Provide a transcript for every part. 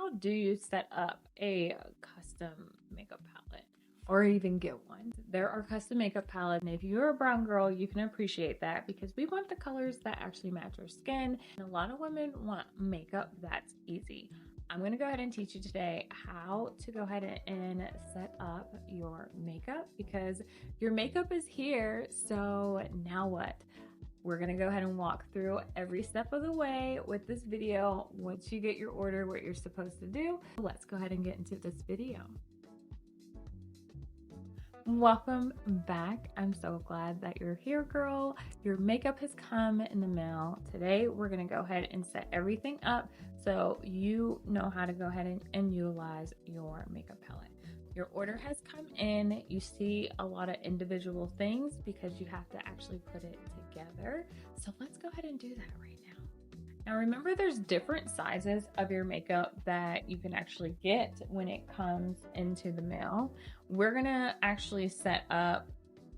how do you set up a custom makeup palette or even get one? There are custom makeup palettes, and if you're a brown girl, you can appreciate that because we want the colors that actually match our skin. And a lot of women want makeup that's easy. I'm going to go ahead and teach you today how to go ahead and set up your makeup because your makeup is here. So now what? We're going to go ahead and walk through every step of the way with this video. Once you get your order, what you're supposed to do, let's go ahead and get into this video. Welcome back. I'm so glad that you're here, girl. Your makeup has come in the mail. Today, we're going to go ahead and set everything up so you know how to go ahead and utilize your makeup palette. Your order has come in. You see a lot of individual things because you have to actually put it together. So let's go ahead and do that right now. Now remember, there's different sizes of your makeup that you can actually get when it comes into the mail. We're gonna actually set up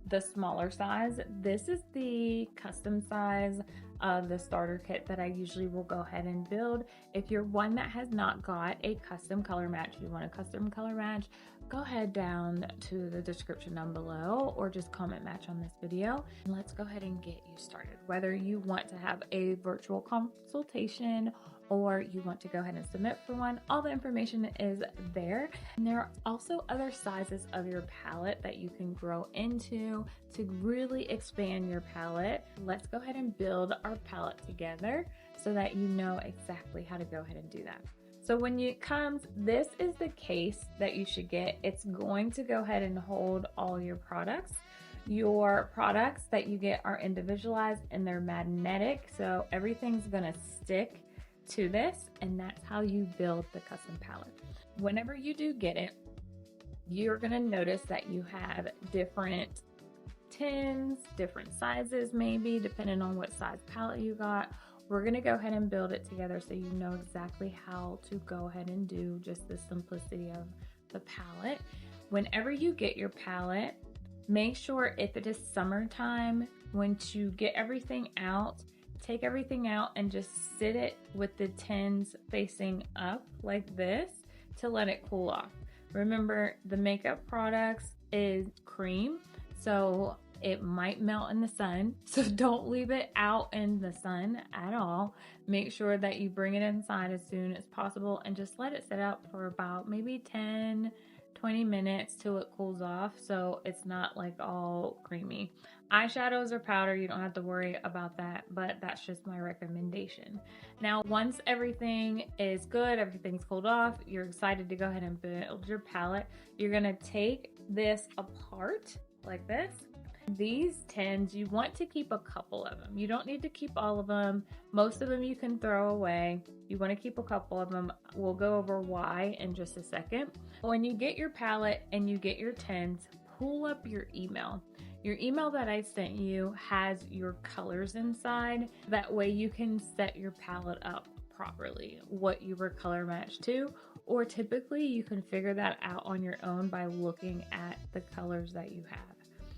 the smaller size. This is the custom size of the starter kit that I usually will go ahead and build. If you're one that has not got a custom color match, you want a custom color match, go ahead down to the description down below or just comment match on this video and let's go ahead and get you started. Whether you want to have a virtual consultation or you want to go ahead and submit for one, all the information is there. And there are also other sizes of your palette that you can grow into to really expand your palette. Let's go ahead and build our palette together so that you know exactly how to go ahead and do that. So when it comes, this is the case that you should get. It's going to go ahead and hold all your products. Your products that you get are individualized and they're magnetic, so everything's gonna stick to this, and that's how you build the custom palette. Whenever you do get it, you're gonna notice that you have different tins, different sizes maybe, depending on what size palette you got. We're gonna go ahead and build it together so you know exactly how to go ahead and do just the simplicity of the palette. Whenever you get your palette, make sure if it is summertime, once you get everything out, take everything out and just sit it with the tins facing up like this to let it cool off. Remember, the makeup products is cream, so it might melt in the sun, so don't leave it out in the sun at all. Make sure that you bring it inside as soon as possible and just let it sit out for about maybe 10-20 minutes till it cools off so it's not like all creamy. Eyeshadows or powder, you don't have to worry about that, but that's just my recommendation. Now, once everything is good, everything's cooled off, you're excited to go ahead and build your palette, you're gonna take this apart like this. These tins, you want to keep a couple of them. You don't need to keep all of them. Most of them you can throw away. You want to keep a couple of them. We'll go over why in just a second. When you get your palette and you get your tins, pull up your email. Your email that I sent you has your colors inside. That way you can set your palette up properly, what you were color matched to, or typically you can figure that out on your own by looking at the colors that you have.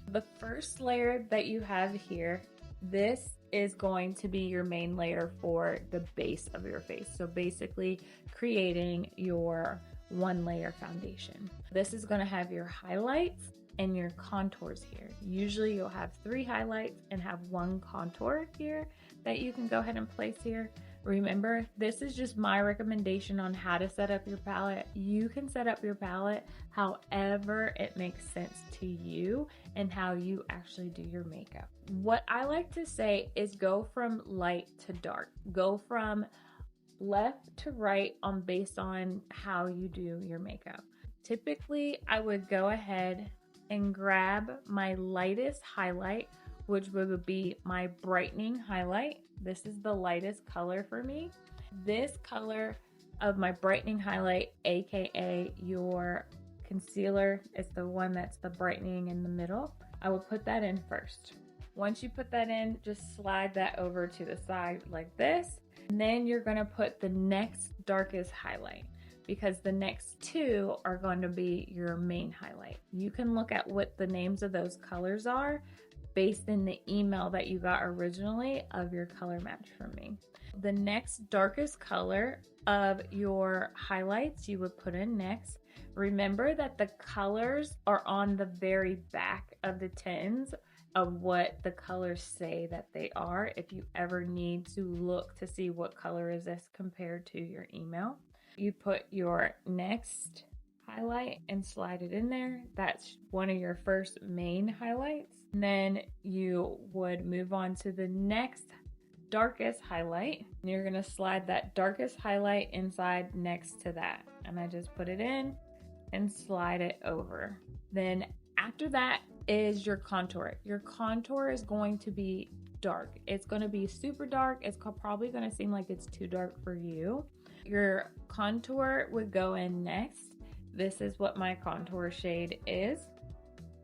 The first layer that you have here, this is going to be your main layer for the base of your face. So basically creating your one layer foundation. This is going to have your highlights and your contours here. Usually you'll have 3 highlights and have 1 contour here that you can go ahead and place here. Remember, this is just my recommendation on how to set up your palette. You can set up your palette however it makes sense to you and how you actually do your makeup. What I like to say is go from light to dark. Go from left to right based on how you do your makeup. Typically, I would go ahead and grab my lightest highlight, which would be my brightening highlight. This is the lightest color for me. This color of my brightening highlight, aka your concealer, is the one that's the brightening in the middle. I will put that in first. Once you put that in, just slide that over to the side like this. And then you're gonna put the next darkest highlight, because the next 2 are going to be your main highlight. You can look at what the names of those colors are based in the email that you got originally of your color match from me. The next darkest color of your highlights you would put in next. Remember that the colors are on the very back of the tins of what the colors say that they are, if you ever need to look to see what color is this compared to your email. You put your next highlight and slide it in there. That's one of your first main highlights. And then you would move on to the next darkest highlight. And you're gonna slide that darkest highlight inside next to that. And I just put it in and slide it over. Then after that is your contour. Your contour is going to be dark. It's going to be super dark. It's probably going to seem like it's too dark for you. Your contour would go in next. This is what my contour shade is.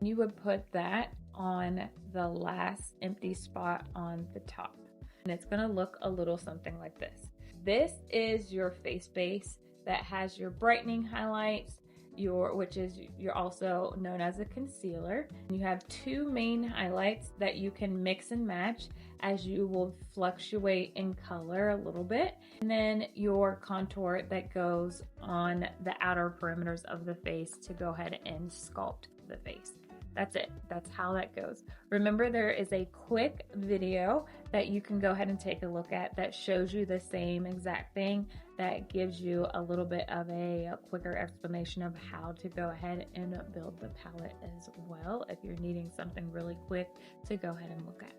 You would put that on the last empty spot on the top. And it's going to look a little something like this. This is your face base that has your brightening highlights, which is you're also known as a concealer. You have two main highlights that you can mix and match as you will fluctuate in color a little bit. And then your contour that goes on the outer perimeters of the face to go ahead and sculpt the face. That's it. That's how that goes. Remember, there is a quick video that you can go ahead and take a look at that shows you the same exact thing, that gives you a little bit of a quicker explanation of how to go ahead and build the palette as well, if you're needing something really quick to go ahead and look at.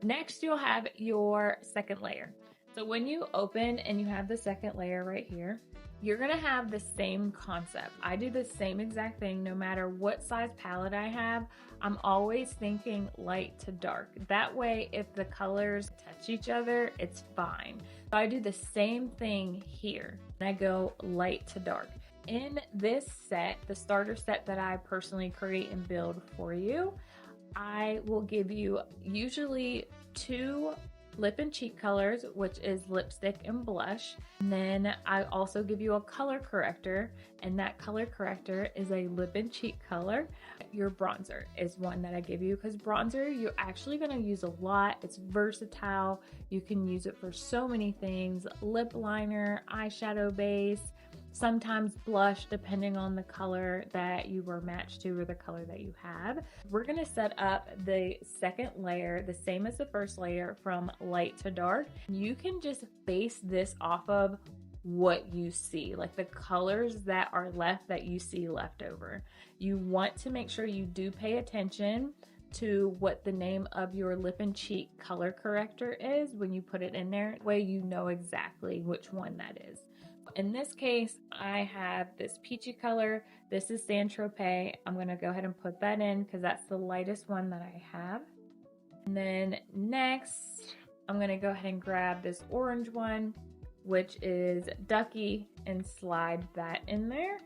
Next, you'll have your second layer. So when you open and you have the second layer right here, you're gonna have the same concept. I do the same exact thing no matter what size palette I have. I'm always thinking light to dark. That way, if the colors touch each other, it's fine. So I do the same thing here. I go light to dark. In this set, the starter set that I personally create and build for you, I will give you usually 2 lip and cheek colors, which is lipstick and blush. And then I also give you a color corrector, and that color corrector is a lip and cheek color. Your bronzer is one that I give you, because bronzer you're actually going to use a lot. It's versatile. You can use it for so many things: lip liner, eyeshadow base, sometimes blush, depending on the color that you were matched to or the color that you have. We're going to set up the second layer the same as the first layer, from light to dark. You can just base this off of what you see, like the colors that are left that you see left over. You want to make sure you do pay attention to what the name of your lip and cheek color corrector is when you put it in there. That way you know exactly which one that is. In this case, I have this peachy color. This is Saint-Tropez. I'm going to go ahead and put that in because that's the lightest one that I have. And then next, I'm going to go ahead and grab this orange one, which is Ducky, and slide that in there.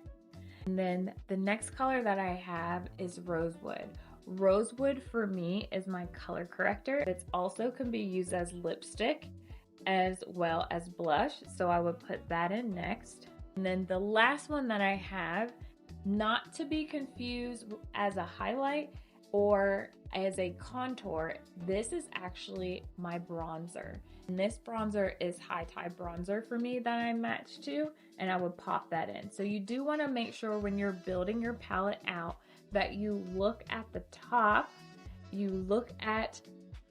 And then the next color that I have is Rosewood. Rosewood for me is my color corrector. It also can be used as lipstick as well as blush, so I would put that in next. And then the last one that I have, not to be confused as a highlight or as a contour, this is actually my bronzer. And this bronzer is High Tide bronzer for me that I matched to, and I would pop that in. So you do want to make sure when you're building your palette out that you look at the top, you look at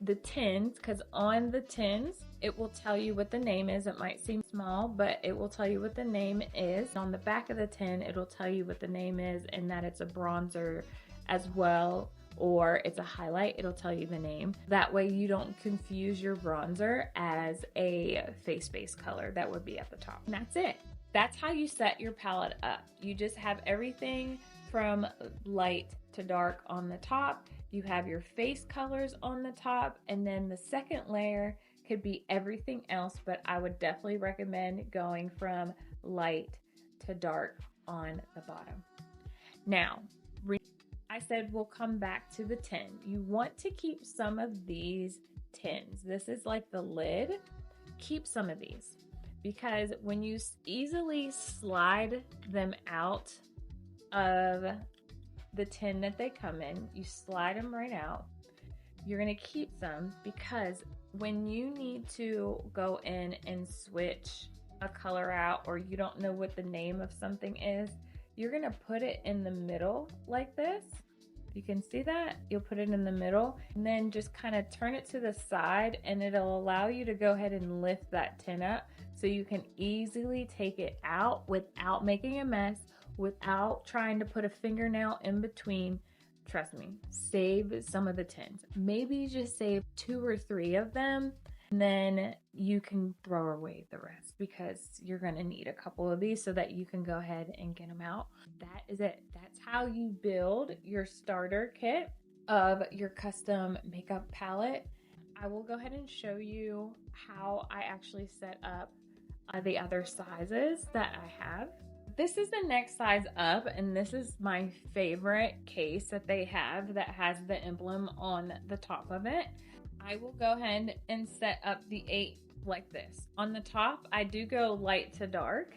the tins, because on the tins it will tell you what the name is. It might seem small, but it will tell you what the name is. On the back of the tin, it'll tell you what the name is and that it's a bronzer as well, or it's a highlight. It'll tell you the name. That way you don't confuse your bronzer as a face base color that would be at the top. And that's it. That's how you set your palette up. You just have everything from light to dark on the top. You have your face colors on the top, and then the second layer could be everything else, but I would definitely recommend going from light to dark on the bottom. Now, I said we'll come back to the tin. You want to keep some of these tins. This is like the lid. Keep some of these, because when you easily slide them out of the tin that they come in, you slide them right out. you're going to keep some because when you need to go in and switch a color out, or you don't know what the name of something is, you're going to put it in the middle like this. You can see that. You'll put it in the middle and then just kind of turn it to the side, and it'll allow you to go ahead and lift that tin up so you can easily take it out without making a mess, without trying to put a fingernail in between. Trust me, save some of the tins. Maybe just save 2 or 3 of them, and then you can throw away the rest because you're going to need a couple of these so that you can go ahead and get them out. That is it. That's how you build your starter kit of your custom makeup palette. I will go ahead and show you how I actually set up the other sizes that I have. This is the next size up, and this is my favorite case that they have that has the emblem on the top of it. I will go ahead and set up the 8 like this. On the top, I do go light to dark.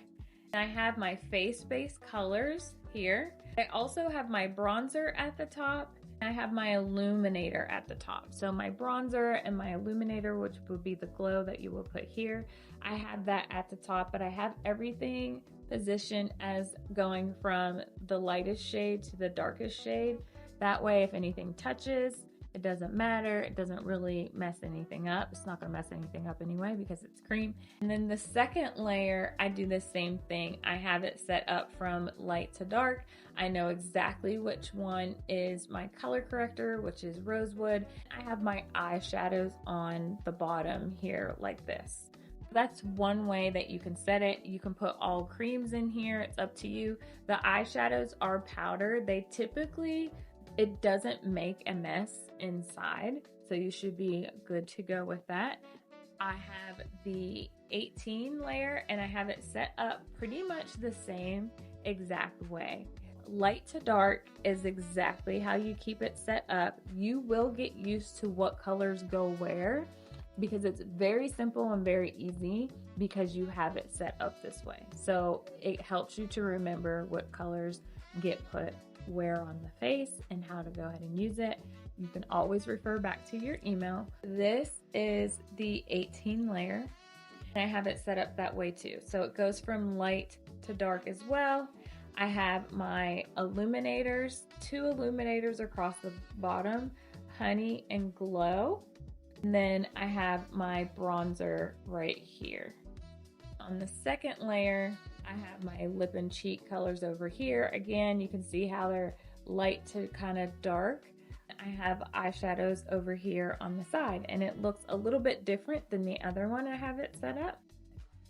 I have my face-based colors here. I also have my bronzer at the top. I have my illuminator at the top. So my bronzer and my illuminator, which would be the glow that you will put here, I have that at the top, but I have everything positioned as going from the lightest shade to the darkest shade. That way, if anything touches, it doesn't matter. It doesn't really mess anything up. It's not gonna mess anything up anyway because it's cream. And then the second layer, I do the same thing. I have it set up from light to dark. I know exactly which one is my color corrector, which is rosewood. I have my eyeshadows on the bottom here like this. That's one way that you can set it. You can put all creams in here. It's up to you. The eyeshadows are powder. It doesn't make a mess inside, so you should be good to go with that. I have the 18 layer and I have it set up pretty much the same exact way. Light to dark is exactly how you keep it set up. You will get used to what colors go where because it's very simple and very easy because you have it set up this way. So it helps you to remember what colors get put where on the face and how to go ahead and use it. You can always refer back to your email. This is the 18 layer and I have it set up that way too. So it goes from light to dark as well. I have my illuminators, 2 illuminators across the bottom, Honey and Glow. And then I have my bronzer right here. On the second layer, I have my lip and cheek colors over here. Again, you can see how they're light to kind of dark. I have eyeshadows over here on the side, and it looks a little bit different than the other one I have it set up.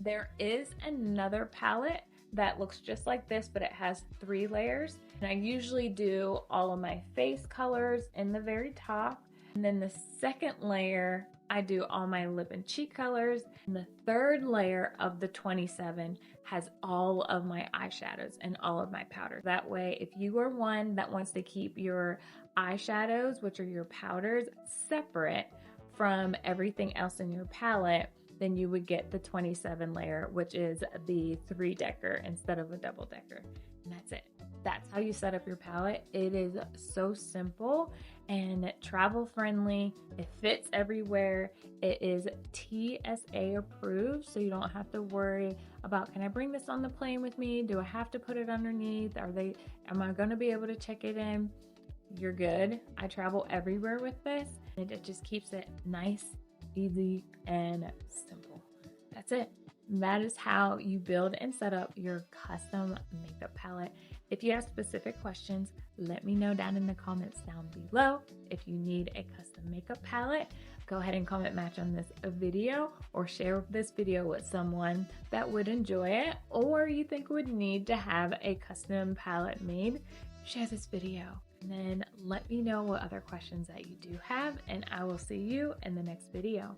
There is another palette that looks just like this, but it has 3 layers. And I usually do all of my face colors in the very top. And then the second layer, I do all my lip and cheek colors. And the third layer of the 27 has all of my eyeshadows and all of my powder. That way, if you are one that wants to keep your eyeshadows, which are your powders, separate from everything else in your palette, then you would get the 27 layer, which is the 3-decker instead of a double-decker. And that's it. That's how you set up your palette. It is so simple and travel friendly. It fits everywhere. It is TSA approved, so you don't have to worry about, can I bring this on the plane with me? Do I have to put it underneath? Am I going to be able to check it in? You're good. I travel everywhere with this, and it just keeps it nice, easy, and simple. That's it. That is how you build and set up your custom makeup palette. If you have specific questions, let me know down in the comments down below. If you need a custom makeup palette, go ahead and comment match on this video or share this video with someone that would enjoy it, or you think would need to have a custom palette made. Share this video and then let me know what other questions that you do have, and I will see you in the next video.